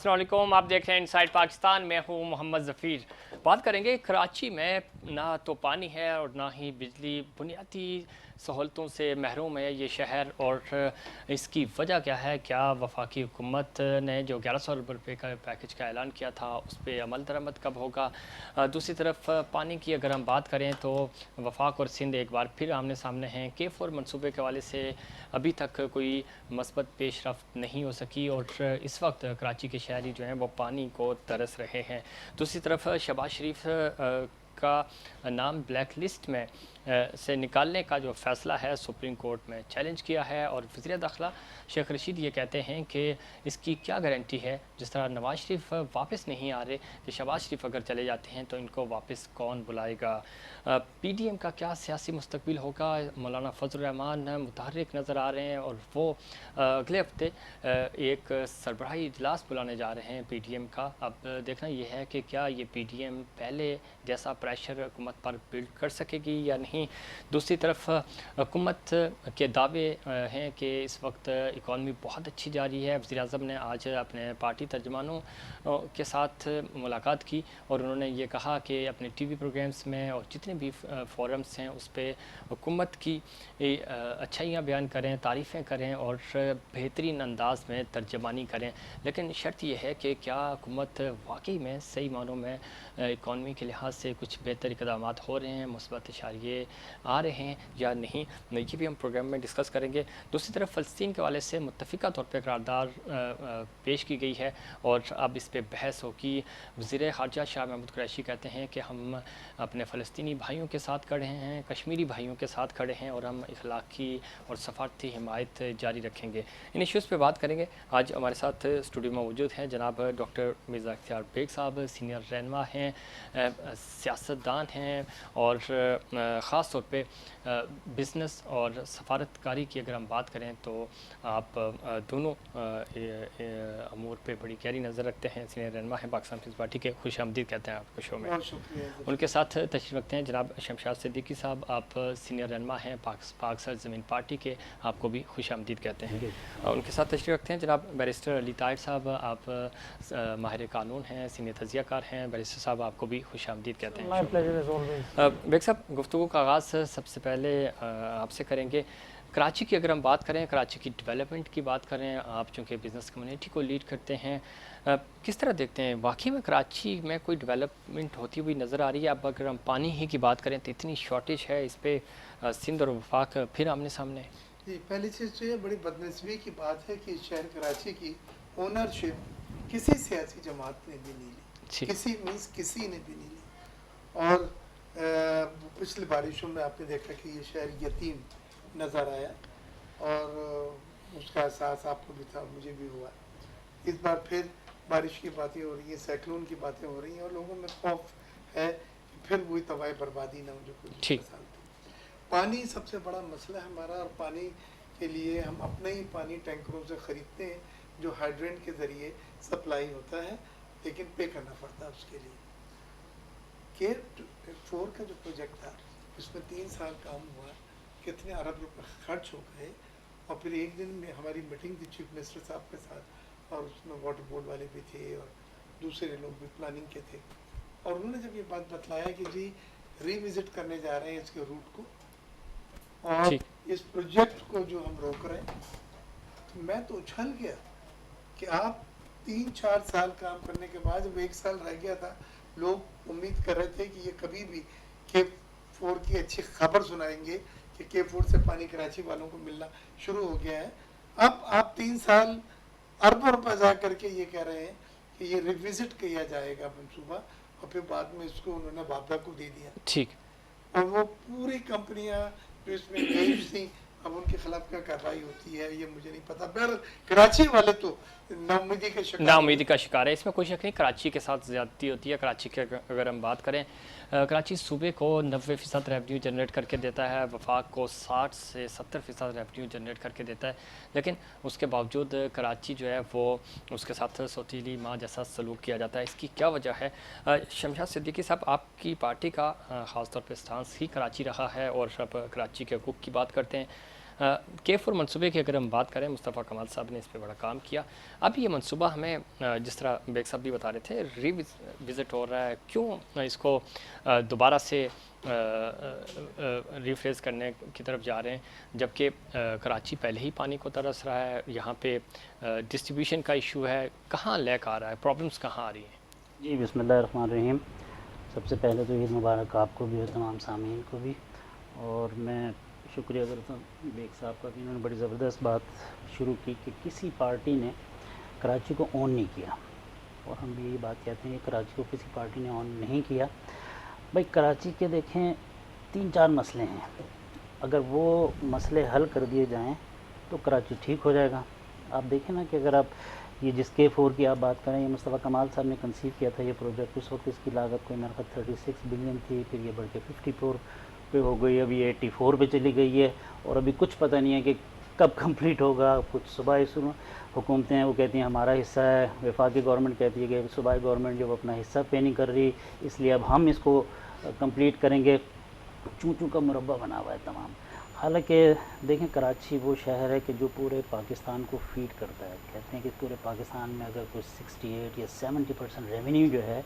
अस्सलाम वालेकुम, आप देख रहे हैं इनसाइड पाकिस्तान। मैं हूं मोहम्मद ज़फ़ीर। बात करेंगे कराची में ना तो पानी है और ना ही बिजली। बुनियादी सहूलतों से महरूम है ये शहर और इसकी वजह क्या है? क्या वफाकी हुकूमत ने जो 1100 अरब रुपये का पैकेज का ऐलान किया था उस पर अमल दरामद कब होगा? दूसरी तरफ पानी की अगर हम बात करें तो वफाक और सिंध एक बार फिर आमने सामने हैं। K4 मनसूबे के हवाले से अभी तक कोई मस्बत पेशरफ्त नहीं हो सकी और इस वक्त कराची के शहरी जो हैं वो पानी को तरस रहे हैं। दूसरी तरफ शहबाज शरीफ का नाम ब्लैक लिस्ट में से निकालने का जो फ़ैसला है सुप्रीम कोर्ट में चैलेंज किया है और वज़ीर दाखिला शेख रशीद ये कहते हैं कि इसकी क्या गारंटी है, जिस तरह नवाज शरीफ वापस नहीं आ रहे, कि शहबाज शरीफ अगर चले जाते हैं तो इनको वापस कौन बुलाएगा? PDM का क्या सियासी मुस्तकबिल होगा? मौलाना फजल रहमान मुतहर्रिक नज़र आ रहे हैं और वो अगले हफ्ते एक सरबराही इजलास बुलाने जा रहे हैं PDM का। अब देखना यह है कि क्या ये PDM पहले जैसा प्रेशर हुकूमत पर बिल्ड कर सकेगी या नहीं। दूसरी तरफ हुकूमत के दावे हैं कि इस वक्त इकॉनमी बहुत अच्छी जा रही है। वज़ीर आज़म ने आज अपने पार्टी तर्जमानों के साथ मुलाकात की और उन्होंने ये कहा कि अपने TV प्रोग्राम्स में और जितने भी फोरम्स हैं उस पर हुकूमत की अच्छाइयाँ बयान करें, तारीफ़ें करें और बेहतरीन अंदाज में तर्जमानी करें। लेकिन शर्त यह है कि क्या हुकूमत वाकई में सही मानों में इकॉनमी के लिहाज से कुछ बेहतर इक़दाम हो रहे हैं, मुस्बत इशारे आ रहे हैं या नहीं, ये भी हम प्रोग्राम में डिस्कस करेंगे। दूसरी तरफ फ़लस्तीन के हवाले से मुत्तफ़िका तौर पर करारदाद पेश की गई है और अब इस पर बहस होगी। वज़ीर ख़ारजा शाह महमूद कुरैशी कहते हैं कि हम अपने फ़लस्तीनी भाइयों के साथ खड़े हैं, कश्मीरी भाइयों के साथ खड़े हैं और हम इखलाकी और सफारती हिमायत जारी रखेंगे। इन इश्यूज़ पे बात करेंगे। आज हमारे साथ स्टूडियो में मौजूद हैं जनाब डॉक्टर मिर्ज़ा इख्तियार बेग साहब, सीनियर रहनुमा हैं, सियासतदान हैं और ख़ास तौर पे बिज़नेस और सफारतकारी की अगर हम बात करें तो आप दोनों अमूर पे बड़ी गहरी नज़र रखते हैं। सीनियर रहनुमा हैं पाकिस्तान पीपल्स पार्टी के, खुश आमदीद कहते हैं आपको शो में। उनके साथ तशरीफ़ रखते हैं जनाब शमशाद सिद्दीकी साहब, आप सीनियर रहनुमा हैं पाक सरज़मीन पार्टी के, आपको भी खुश आमदीद कहते हैं। उनके साथ तशरीफ़ रखते हैं जनाब बैरिस्टर अली ताहिर साहब, आप माहिर कानून हैं, सीनियर तजियाकार हैं। बैरिस्टर साहब आपको भी खुश आमदीद कहते हैं। बेग साहब, गुफ्तगू का आगाज़ सबसे पहले आपसे करेंगे। कराची की अगर हम बात करें, कराची की डेवलपमेंट की बात करें, आप चूँकि बिज़नेस कम्युनिटी को लीड करते हैं, किस तरह देखते हैं वाकई में कराची में कोई डेवलपमेंट होती हुई नज़र आ रही है? अब अगर हम पानी ही की बात करें तो इतनी शॉर्टेज है, इस पर सिंध और वफाक फिर आमने सामने। जी, पहली चीज़ तो ये बड़ी बदनसीबी की बात है कि शहर कराची की ओनरशिप किसी सियासी जमात ने भी नहीं ली, किसी ने भी नहीं ली। और पिछली बारिशों में आपने देखा कि ये शहर यतीम नज़र आया और उसका एहसास आपको भी था, मुझे भी हुआ। इस बार फिर बारिश की बातें हो रही हैं, साइक्लोन की बातें हो रही हैं और लोगों में खौफ है कि फिर वही तबाही बर्बादी ना हो जो कुछ साल थी। पानी सबसे बड़ा मसला है हमारा और पानी के लिए हम अपने ही पानी टैंकरों से ख़रीदते हैं जो हाइड्रेंट के ज़रिए सप्लाई होता है, लेकिन पे करना पड़ता है उसके लिए। K4 का जो प्रोजेक्ट था उसमें 3 साल काम हुआ, कितने अरब रुपए खर्च हो गए और फिर एक दिन में हमारी मीटिंग थी चीफ मिनिस्टर साहब के साथ और उसमें वाटर बोर्ड वाले भी थे और दूसरे लोग भी प्लानिंग के थे और उन्होंने जब ये बात बतलाया कि जी रिविजिट करने जा रहे हैं इसके रूट को और इस प्रोजेक्ट को जो हम रोक रहे हैं, तो मैं तो उछल गया कि आप 3-4 साल काम करने के बाद जब 1 साल रह गया था, लोग उम्मीद कर रहे थे कि ये कभी भी K4 की अच्छी खबर सुनाएंगे कि K4 से पानी कराची वालों को मिलना शुरू हो गया है। अब आप 3 साल अरबों रुपए जा करके ये कह रहे हैं कि ये रिविजिट किया जाएगा मनसूबा और फिर बाद में इसको उन्होंने वापदा को दे दिया। ठीक। और वो पूरी कंपनियां जो इसमें एंगेज थी, अब उनके खिलाफ क्या कार्रवाई होती है ये मुझे नहीं पता। बहरहाल कराची वाले तो नाउमीदी का शिकार है, इसमें कोई शक नहीं। कराची के साथ ज़्यादती होती है। कराची के अगर हम बात करें, कराची सूबे को 90% रेवेन्यू जनरेट करके देता है, वफाक को 60 से 70% रेवेन्यू जनरेट करके देता है, लेकिन उसके बावजूद कराची जो है वो उसके साथ सौतीली माँ जैसा सलूक किया जाता है। इसकी क्या वजह है? शमशाद सिद्दीकी साहब, आपकी पार्टी का ख़ास तौर पर स्टांस ही कराची रहा है और अब कराची के हकूक़ की बात करते हैं। K4 मनसूबे की अगर हम बात करें, मुस्तफ़ा कमाल साहब ने इस पे बड़ा काम किया। अब ये मनसूबा हमें जिस तरह बेग साहब भी बता रहे थे रिविज़िट हो रहा है, क्यों इसको दोबारा से रिफ्रेश करने की तरफ जा रहे हैं, जबकि कराची पहले ही पानी को तरस रहा है, यहाँ पे डिस्ट्रीब्यूशन का इशू है, कहाँ लैक आ रहा है, प्रॉब्लम्स कहाँ आ रही हैं? जी बिस्मिल्लाहिर्रहमानिर्रहीम। सबसे पहले तो ईद मुबारक आपको भी और तमाम सामीन को भी, और मैं शुक्रिया करता हूँ बेग साहब का कि इन्होंने बड़ी ज़बरदस्त बात शुरू की कि किसी पार्टी ने कराची को ऑन नहीं किया, और हम भी यही बात कहते हैं कि कराची को किसी पार्टी ने ऑन नहीं किया। भाई कराची के देखें 3-4 मसले हैं, अगर वो मसले हल कर दिए जाएँ तो कराची ठीक हो जाएगा। आप देखें ना कि अगर आप ये जिस K4 की आप बात करें, ये मुस्तफ़ा कमाल साहब ने कंसीव किया था ये प्रोजेक्ट, उस वक्त इसकी लागत कोई मेरे ख्याल 36 बिलियन थी, फिर ये बढ़ के 54 पे हो गई, अभी 84 पे चली गई है, और अभी कुछ पता नहीं है कि कब कंप्लीट होगा। कुछ सूबाई हुकूमतें हैं वो कहती हैं हमारा हिस्सा है, वफाकी गवर्नमेंट कहती है कि सूबाई गवर्नमेंट जो अपना हिस्सा पे नहीं कर रही, इसलिए अब हम इसको कंप्लीट करेंगे। चूँ चूँ का मुरब्बा बना हुआ है तमाम। हालांकि देखें कराची वो शहर है कि जो पूरे पाकिस्तान को फीड करता है। कहते हैं कि पूरे पाकिस्तान में अगर कोई 68 या 70% रेवेन्यू जो है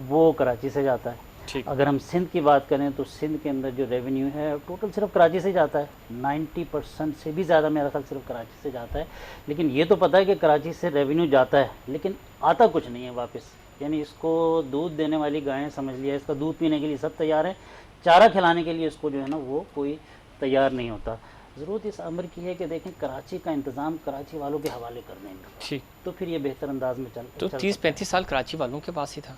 वो कराची से जाता है। अगर हम सिंध की बात करें तो सिंध के अंदर जो रेवेन्यू है टोटल सिर्फ कराची से जाता है, 90% से भी ज़्यादा मेरा ख्याल सिर्फ कराची से जाता है। लेकिन ये तो पता है कि कराची से रेवेन्यू जाता है लेकिन आता कुछ नहीं है वापस। यानी इसको दूध देने वाली गायें समझ लिया, इसका दूध पीने के लिए सब तैयार हैं, चारा खिलाने के लिए इसको जो है ना वो कोई तैयार नहीं होता। ज़रूरत इस अमर की है कि देखें कराची का इंतज़ाम कराची वालों के हवाले कर देंगे तो फिर ये बेहतर अंदाज में तो 30-35 साल कराची वालों के पास ही था।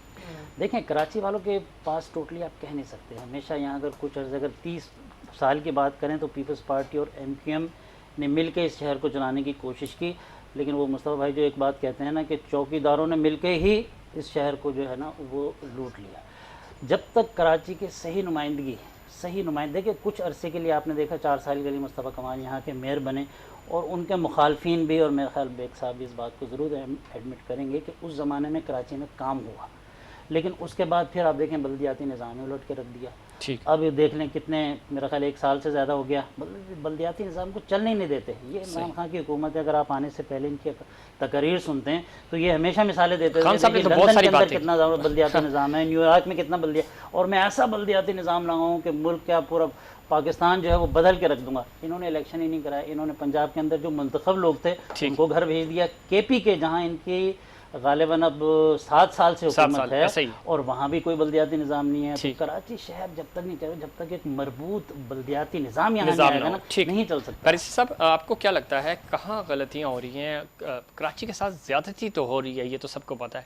देखें कराची वालों के पास टोटली आप कह नहीं सकते, हमेशा यहाँ अगर कुछ अर्ज़ अगर 30 साल की बात करें तो पीपल्स पार्टी और MQM ने मिल के इस शहर को चलाने की कोशिश की, लेकिन वो मुस्तफ़ा भाई जो एक बात कहते हैं ना कि चौकीदारों ने मिल के ही इस शहर को जो है ना वो लूट लिया। जब तक कराची के सही नुमाइंदे के कुछ अरसे के लिए आपने देखा 4 साल के लिए मुस्तफ़ा कमाल यहाँ के मेयर बने, और उनके मुखालफिन भी, और मेरे ख्याल बेग साहब भी इस बात को ज़रूर एडमिट करेंगे कि उस ज़माने में कराची में काम हुआ, लेकिन उसके बाद फिर आप देखें बल्दियाती निज़ाम उलट के रख दिया। अब देख लें कितने, मेरा ख्याल 1 साल से ज़्यादा हो गया बल्दियाती निज़ाम को चलने ही नहीं देते। ये इमरान खान की हुकूमत है, अगर आप आने से पहले इनकी तकरीर सुनते हैं तो ये हमेशा मिसालें देते हैं लंदन के अंदर कितना ज़्यादा बल्दियाती निज़ाम है, न्यूयॉर्क में कितना बल्दिया, और मैं ऐसा बल्दियाती निज़ाम लगाऊँ कि मुल्क क्या पूरा पाकिस्तान जो है वो बदल के रख दूंगा। इन्होंने इलेक्शन ही नहीं कराया, इन्होंने पंजाब के अंदर जो मुंतखब लोग थे उनको घर भेज दिया। KP के जहाँ इनकी गालिबन अब 7 साल से हुकूमत है और वहाँ भी कोई बल्दियाती निज़ाम नहीं है। तो कराची शहर जब तक नहीं चले, जब तक एक मरबूत बल्दियाती निज़ाम यहाँ नहीं आएगा ना नहीं चल सकता। क़ारी साहब आपको क्या लगता है कहाँ गलतियाँ हो रही हैं? कराची के साथ ज़्यादती तो हो रही है, ये तो सबको पता है,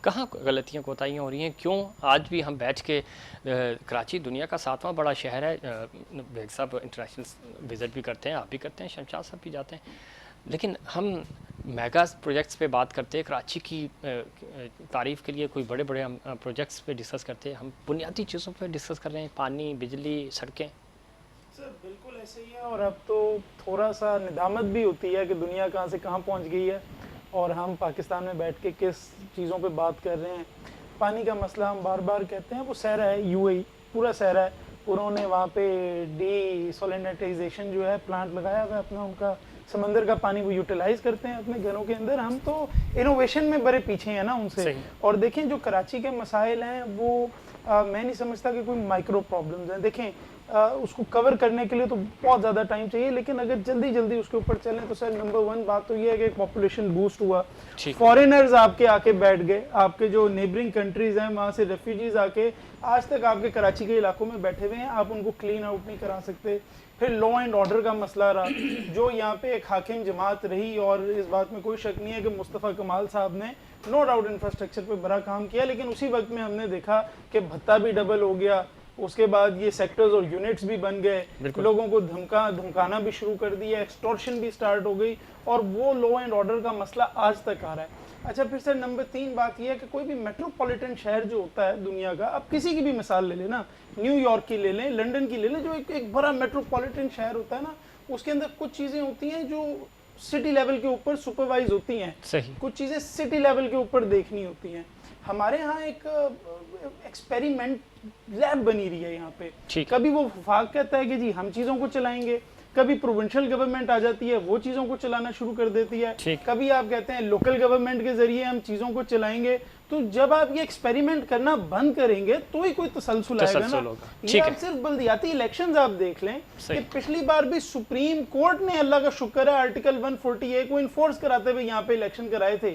कहाँ गलतियाँ कोताहियाँ हो रही हैं? क्यों आज भी हम बैठ के कराची दुनिया का 7वां बड़ा शहर है, बेग साहब इंटरनेशनल विज़िट भी करते हैं, आप भी करते हैं, शमशाद साहब भी जाते हैं, लेकिन हम मेगा प्रोजेक्ट्स पे बात करते हैं, कराची की तारीफ़ के लिए कोई बड़े बड़े हम प्रोजेक्ट्स पे डिस्कस करते हैं, हम बुनियादी चीज़ों पे डिस्कस कर रहे हैं, पानी, बिजली, सड़कें। सर बिल्कुल ऐसे ही है, और अब तो थोड़ा सा निदामत भी होती है कि दुनिया कहाँ से कहाँ पहुँच गई है और हम पाकिस्तान में बैठ के किस चीज़ों पे बात कर रहे हैं। पानी का मसला हम बार बार कहते हैं, वो सहरा है, UAE पूरा सहरा है, उन्होंने वहाँ पे डीसोलिनेटाइजेशन जो है प्लांट लगाया हुआ है अपना, उनका समंदर का पानी वो यूटिलाइज करते हैं अपने घरों के अंदर। हम तो इनोवेशन में बड़े पीछे हैं ना उनसे। और देखें जो कराची के मसाइल हैं वो मैं नहीं समझता कि कोई माइक्रो प्रॉब्लम्स हैं। देखें उसको कवर करने के लिए तो बहुत ज़्यादा टाइम चाहिए, लेकिन अगर जल्दी जल्दी उसके ऊपर चलें तो सर नंबर 1 बात तो ये है कि पॉपुलेशन बूस्ट हुआ, फॉरेनर्स आपके आके बैठ गए, आपके जो नेबरिंग कंट्रीज़ हैं वहाँ से रेफ्यूजीज़ आके आज तक आपके कराची के इलाकों में बैठे हुए हैं, आप उनको क्लीन आउट नहीं करा सकते। फिर लॉ एंड ऑर्डर का मसला रहा, जो यहाँ पे एक हाकिम जमात रही, और इस बात में कोई शक नहीं है कि मुस्तफ़ा कमाल साहब ने नो डाउट इंफ्रास्ट्रक्चर पे बड़ा काम किया, लेकिन उसी वक्त में हमने देखा कि भत्ता भी डबल हो गया, उसके बाद ये सेक्टर्स और यूनिट्स भी बन गए, लोगों को धमकाना भी शुरू कर दिया, एक्सटॉर्शन भी स्टार्ट हो गई, और वो लॉ एंड ऑर्डर का मसला आज तक आ रहा है। अच्छा फिर सर नंबर 3 बात यह है कि कोई भी मेट्रोपॉलिटन शहर जो होता है दुनिया का, अब किसी की भी मिसाल ले लेना, न्यूयॉर्क की ले लें, लंदन की ले लें, जो एक बड़ा मेट्रोपॉलिटन शहर होता है ना, उसके अंदर कुछ चीज़ें होती हैं जो सिटी लेवल के ऊपर सुपरवाइज होती हैं, कुछ चीज़ें सिटी लेवल के ऊपर देखनी होती हैं। हमारे यहाँ एक एक्सपेरिमेंट लैब बनी रही है यहाँ पे, कभी वो वफाक कहता है कि जी हम चीज़ों को चलाएंगे, कभी प्रोविंशियल गवर्नमेंट आ जाती है, वो चीज़ों को चलाना शुरू कर देती है, ठीक। कभी आप कहते हैं लोकल गवर्नमेंट के जरिए हम चीज़ों को चलाएंगे। तो जब आप ये एक्सपेरिमेंट करना बंद करेंगे तो ही कोई तसलसल आएगा ना। ये ठीक आप है। सिर्फ बल्दियाती इलेक्शंस आप देख लें सही। कि पिछली बार भी सुप्रीम कोर्ट ने, अल्लाह का शुक्र है, आर्टिकल 140A को इन्फोर्स कराते हुए यहाँ पे इलेक्शन कराए थे।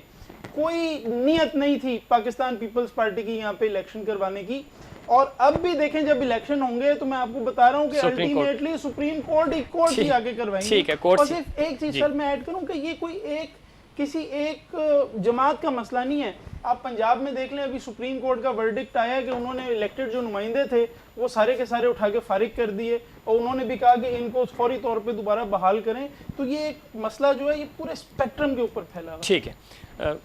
कोई नियत नहीं थी पाकिस्तान पीपल्स पार्टी की यहाँ पे इलेक्शन करवाने की। और अब भी देखें जब इलेक्शन होंगे तो मैं आपको बता रहा हूँ कि अल्टीमेटली सुप्रीम कोर्ट ही आके करवाएंगे। ठीक है, कोर्ट। और सिर्फ एक चीज सर मैं ऐड करूँ कि ये कोई किसी एक जमात का मसला नहीं है। आप पंजाब में देख लें, अभी सुप्रीम कोर्ट का वर्डिक्ट आया कि उन्होंने इलेक्टेड जो नुमाइंदे थे वो सारे के सारे उठा के फारिग कर दिए, और उन्होंने भी कहा कि इनको फौरी तौर पे दोबारा बहाल करें। तो ये एक मसला जो है ये पूरे स्पेक्ट्रम के ऊपर फैला हुआ है। ठीक है।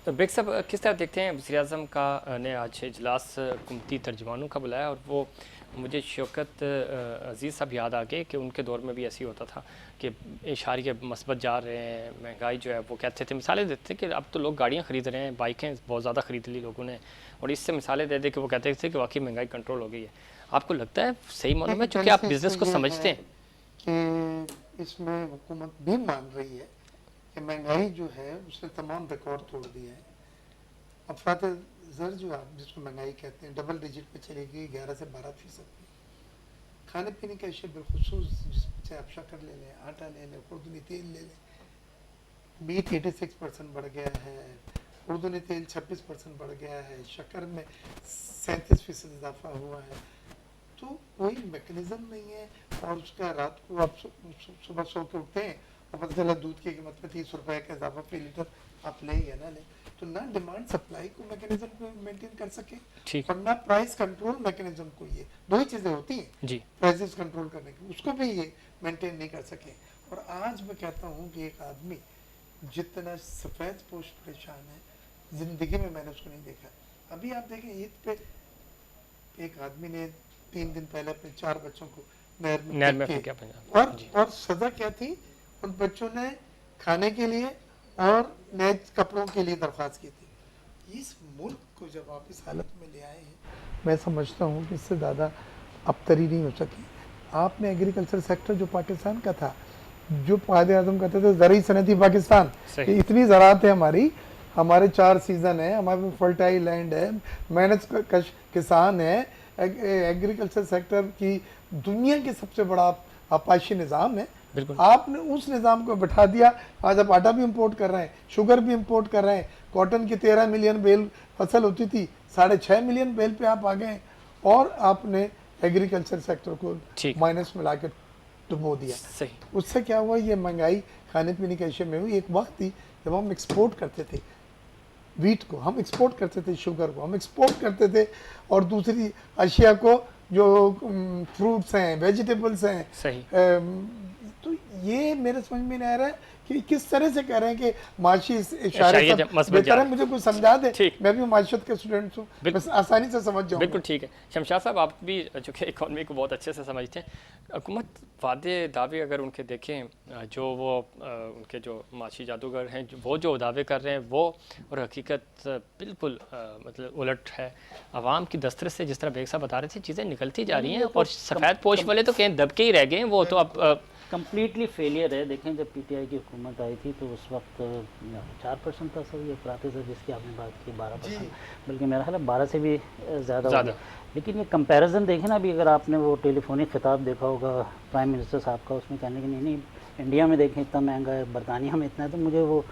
बेग साहब, किस तरह देखते हैं वज़ीर आज़म का ने आज इजलास हुकूमती तर्जुमानों का बुलाया, और वो मुझे शौकत अजीज़ साहब याद आ गए कि उनके दौर में भी ऐसी होता था कि इशारे मस्बत जा रहे हैं, महंगाई जो है वो कहते थे, मिसालें देते थे कि अब तो लोग गाड़ियाँ ख़रीद रहे हैं, बाइकें बहुत ज़्यादा ख़रीद ली लोगों ने, और इससे मिसालें दे दे कि वो कहते थे कि वाकई महंगाई कंट्रोल हो गई है। आपको लगता है सही मानों में, चूँकि आप बिज़नेस को समझते हैं कि इसमें हुकूमत भी मान रही है कि महंगाई जो है उसने तमाम रिकॉर्ड तोड़ दिए हैं। अफरात ज़र जो आप जिसको महंगाई कहते हैं डबल डिजिट पे चली गई 11 से 12%। खाने पीने के अशिया बिलखुसूस, जिसमें आप शक्कर ले लें, आटा ले लें, खुर्दनी तेल ले लें, मीट 86% बढ़ गया है, खुर्दनी तेल 26% बढ़ गया है, शक्कर में 37% इजाफा हुआ है। तो कोई मैकेनिज्म नहीं है, और उसका रात को आप सुबह सो के उठते हैं और पता चला दूध की कीमत में 30 रुपए का इजाफा फी लीटर आप लें या ना लें। तो ना डिमांड सप्लाई को मैकेनिज्म को मेंटेन कर सके, और ना प्राइस कंट्रोल मैकेनिज्म को, ये दो ही चीज़ें होती हैं जी, प्राइसेस कंट्रोल करने की, उसको भी ये मेंटेन नहीं कर सके। और आज मैं कहता हूँ कि एक आदमी जितना सफ़ेद पोश परेशान है ज़िंदगी में मैंने उसको नहीं देखा। अभी आप देखें ईद पे एक आदमी ने 3 दिन पहले अपने 4 बच्चों को नहर में फेंका, और सज़ा क्या थी? उन बच्चों ने खाने के लिए और नए कपड़ों के लिए दरख्वास्त की थी। इस मुल्क को जब आप इस हालत में ले आए हैं, मैं समझता हूँ कि इससे ज़्यादा अबतरी नहीं हो सकी। आपने एग्रीकल्चर सेक्टर जो पाकिस्तान का था, जो कायदे आज़म कहते थे ज़रूरी सनती पाकिस्तान, कि इतनी ज़राअत है हमारी, हमारे 4 सीज़न है, हमारे फर्टाइल लैंड है, मेहनत कश किसान है, एग्रीकल्चर सेक्टर की दुनिया के सबसे बड़ा आपाशी निज़ाम है। आपने उस निज़ाम को बैठा दिया। आज आप आटा भी इंपोर्ट कर रहे हैं, शुगर भी इंपोर्ट कर रहे हैं। कॉटन की 13 मिलियन बेल फसल होती थी, 6.5 मिलियन बेल पे आप आ गए, और आपने एग्रीकल्चर सेक्टर को माइनस में ला के डुबो दिया। सही। उससे क्या हुआ? ये महंगाई खाने पीने के अशिया में हुई। एक वक्त थी जब हम एक्सपोर्ट करते थे वीट को, हम एक्सपोर्ट करते थे शुगर को, हम एक्सपोर्ट करते थे, और दूसरी अशिया को जो फ्रूट्स हैं, वेजिटेबल्स हैं। सही। तो ये मेरे समझ में नहीं आ रहा है कि किस तरह से कह रहे हैं कि माशी इशारे सब बेहतर है। मुझे कुछ समझा दे, मैं भी माशियत के स्टूडेंट हूँ, बस आसानी से समझ जाऊँ। बिल्कुल ठीक है। शमशाद साहब, आप भी जो कि इकॉनमी को बहुत अच्छे से समझते हैं, हुकूमत वादे दावे अगर उनके देखें, जो वो उनके जो माशी जादूगर हैं वो जो दावे कर रहे हैं वो, और हकीकत बिल्कुल मतलब उलट है। आवाम की दस्तरस से जिस तरह बेग साहब बता रहे थे चीज़ें निकलती जा रही हैं, और सफ़ेद पोश वाले तो कहीं दबके ही रह गए हैं, वो तो अब कम्प्लीटली फेलियर है। देखें जब पीटीआई की हुकूमत आई थी तो उस वक्त 4% था सर, ये प्रतिशत जिसकी आपने बात की 12%, बल्कि मेरा ख्याल है 12 से भी ज़्यादा। लेकिन ये कंपैरिजन देखें ना, अभी अगर आपने वो टेलीफोनिक खिताब देखा होगा प्राइम मिनिस्टर साहब का, उसमें कहने की नहीं इंडिया में देखें इतना महंगा है, बरतानिया में इतना है। तो मुझे वो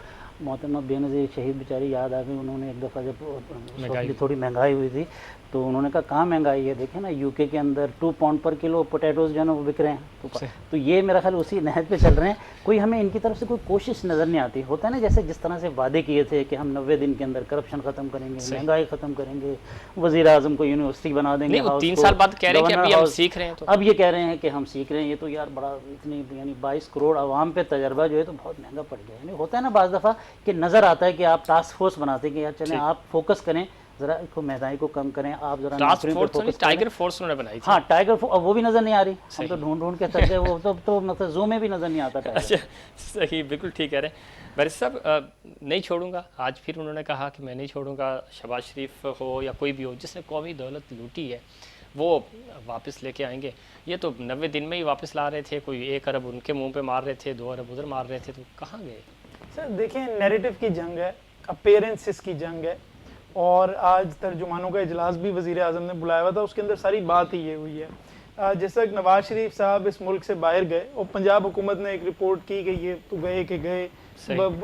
मोहतरमा बेनज़ीर शहीद बेचारी याद आ गई। उन्होंने एक दफ़ा जब थोड़ी महंगाई हुई थी तो उन्होंने कहा कहाँ महंगाई है, देखें ना यूके के अंदर 2 पाउंड पर किलो पोटैटोज़ जो है ना वो बिक रहे हैं। तो ये मेरा ख्याल उसी नहज पे चल रहे हैं। कोई हमें इनकी तरफ से कोई कोशिश नज़र नहीं आती। होता है ना, जैसे जिस तरह से वादे किए थे कि हम 90 दिन के अंदर करप्शन ख़त्म करेंगे, महंगाई ख़त्म करेंगे, वज़ीर आज़म को यूनिवर्सिटी बना देंगे। 3 साल बाद कह रहे हैं कि अभी हम सीख रहे हैं, तो अब ये कह रहे हैं कि हम सीख रहे हैं। ये तो यार बड़ा इतनी यानी 22 करोड़ आवाम पे तजर्बा जो है तो बहुत महंगा पड़ गया। यानी होता है ना बाज़ दफ़ा कि नज़र आता है कि आप टास्क फोर्स बनाते हैं कि यार चलें आप फोकस करें, जरा इसको महंगाई को कम करें, आप जरा टाइगर फोर्स उन्होंने बनाई थी। हाँ, टाइगर फोर्स, अब वो भी नज़र नहीं आ रही। हम तो ढूंढ के थक गए, वो तो मतलब जू में भी नज़र नहीं आता टाइगर। अच्छा, सही, बिल्कुल ठीक कह रहे हैं। बैरिस्टर साहब, नहीं छोड़ूंगा, आज फिर उन्होंने कहा कि मैं नहीं छोड़ूंगा। शहबाज शरीफ हो या कोई भी हो जिसने कौमी दौलत लूटी है, वो वापस लेके आएंगे। ये तो 90 दिन में ही वापस ला रहे थे, कोई 1 अरब उनके मुंह पे मार रहे थे, 2 अरब उधर मार रहे थे, तो कहाँ गए? सर देखें, नैरेटिव की जंग है, अपीयरेंसेस की जंग है, और आज तर्जुमानों का इजलास भी वज़ीर आज़म ने बुलाया हुआ था, उसके अंदर सारी बात ही ये हुई है। जैसा कि नवाज शरीफ साहब इस मुल्क से बाहर गए और पंजाब हुकूमत ने एक रिपोर्ट की कि ये तो गए कि गए,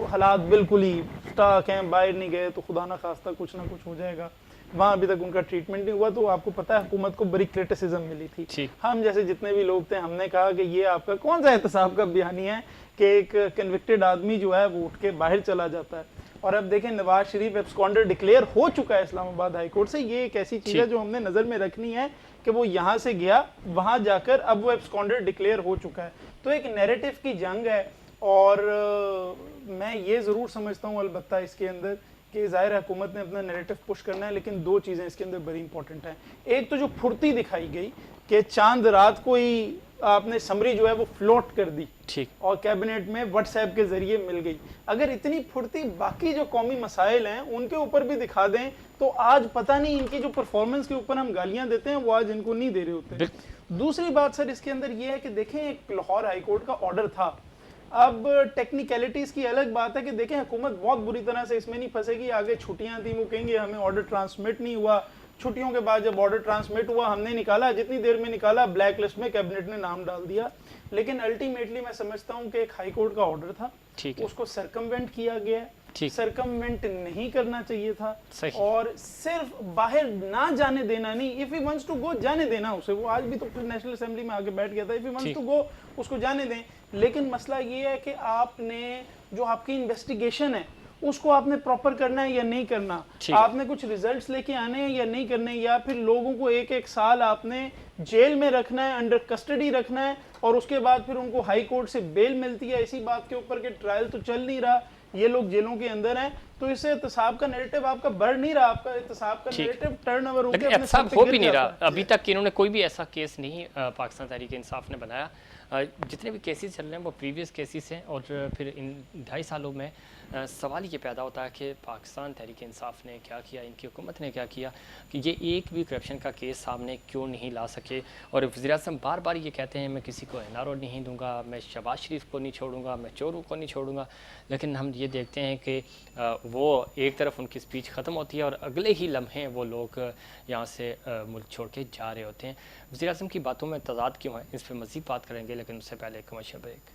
हालात बिल्कुल ही स्टाक हैं, बाहर नहीं गए तो खुदा ना खास्ता कुछ ना कुछ हो जाएगा। वहाँ अभी तक उनका ट्रीटमेंट नहीं हुआ, तो आपको पता है हुकूमत को बड़ी क्रिटिसिज्म मिली थी। हम जैसे जितने भी लोग थे, हमने कहा कि ये आपका कौन सा एहतसाब का बयानी है कि एक कन्विक्टेड आदमी जो है वो उठ के बाहर चला जाता है। और अब देखें, नवाज शरीफ एब्सकॉन्डर डिक्लेयर हो चुका है इस्लामाबाद हाई कोर्ट से। ये एक ऐसी चीज़ है जो हमने नज़र में रखनी है कि वो यहाँ से गया, वहाँ जाकर अब वो एब्सकॉन्डर डिक्लेयर हो चुका है। तो एक नैरेटिव की जंग है, और मैं ये ज़रूर समझता हूँ अलबत्ता इसके अंदर कि ज़ाहिर हुकूमत ने अपना नैरेटिव पुश करना है, लेकिन 2 चीज़ें इसके अंदर बड़ी इंपॉर्टेंट हैं। एक तो जो फुर्ती दिखाई गई कि चांद रात को ही आपने समरी जो है वो फ्लोट कर दी, ठीक, और कैबिनेट में व्हाट्सएप के जरिए मिल गई। अगर इतनी फुर्ती बाकी जो कौमी मसाइल हैं उनके ऊपर भी दिखा दें, तो आज पता नहीं इनकी जो परफॉर्मेंस के ऊपर हम गालियां देते हैं वो आज इनको नहीं दे रहे होते। दूसरी बात सर इसके अंदर ये है कि देखें, एक लाहौर हाई कोर्ट का ऑर्डर था। अब टेक्निकलिटीज़ की अलग बात है कि देखें, हुकूमत बहुत बुरी तरह से इसमें नहीं फंसेगी। आगे छुट्टियां थी, वो कहेंगे हमें ऑर्डर ट्रांसमिट नहीं हुआ, छुट्टियों के बाद जब ऑर्डर ट्रांसमिट हुआ हमने निकाला, जितनी देर में निकाला ब्लैक लिस्ट में कैबिनेट ने नाम डाल दिया। लेकिन अल्टीमेटली मैं समझता हूं कि एक हाई कोर्ट का ऑर्डर था, उसको सरकमवेंट किया गया है। सरकमवेंट नहीं करना चाहिए था, और सिर्फ बाहर ना जाने देना नहीं, if he wants to go जाने देना उसे, वो आज भी तो फिर नेशनल असेंबली में आके बैठ गया था, if he wants to go उसको जाने दें। लेकिन मसला ये है कि आपने जो आपकी इन्वेस्टिगेशन है उसको आपने प्रॉपर करना है या नहीं करना, आपने कुछ रिजल्ट्स लेके आने हैं या नहीं करने, या फिर लोगों को 1-1 साल आपने जेल में रखना है, अंडर कस्टडी रखना है, और उसके बाद फिर उनको हाई कोर्ट से बेल मिलती है इसी बात के ऊपर कि ट्रायल तो चल नहीं रहा, ये लोग जेलों के अंदर हैं। तो इससे एहतसाब का नैरेटिव आपका बढ़ नहीं रहा, आपका एहतसाब का नैरेटिव टर्न ओवर हो गया, एहतसाब हो भी नहीं रहा। अभी तक इन्होंने कोई भी ऐसा केस नहीं पाकिस्तान तहरीक इंसाफ ने बनाया। जितने भी केसेस चल रहे हैं वो प्रीवियस केसेस हैं, और फिर इन 2.5 सालों में सवाल ये पैदा होता है कि पाकिस्तान तहरीक इंसाफ ने क्या किया, इनकी हुकूमत ने क्या किया कि ये एक भी करप्शन का केस सामने क्यों नहीं ला सके। और वज़ीर आज़म बार बार ये कहते हैं मैं किसी को एनआरओ नहीं दूंगा, मैं शहबाज शरीफ को नहीं छोड़ूंगा, मैं चोरों को नहीं छोड़ूंगा, लेकिन हम ये देखते हैं कि वो एक तरफ उनकी स्पीच ख़त्म होती है और अगले ही लम्हे वो लोग यहाँ से मुल्क छोड़ के जा रहे होते हैं। वज़ीर आज़म की बातों में तज़ाद क्यों है, इस पर मज़ीद बात करेंगे, लेकिन उससे पहले कमर्शियल ब्रेक।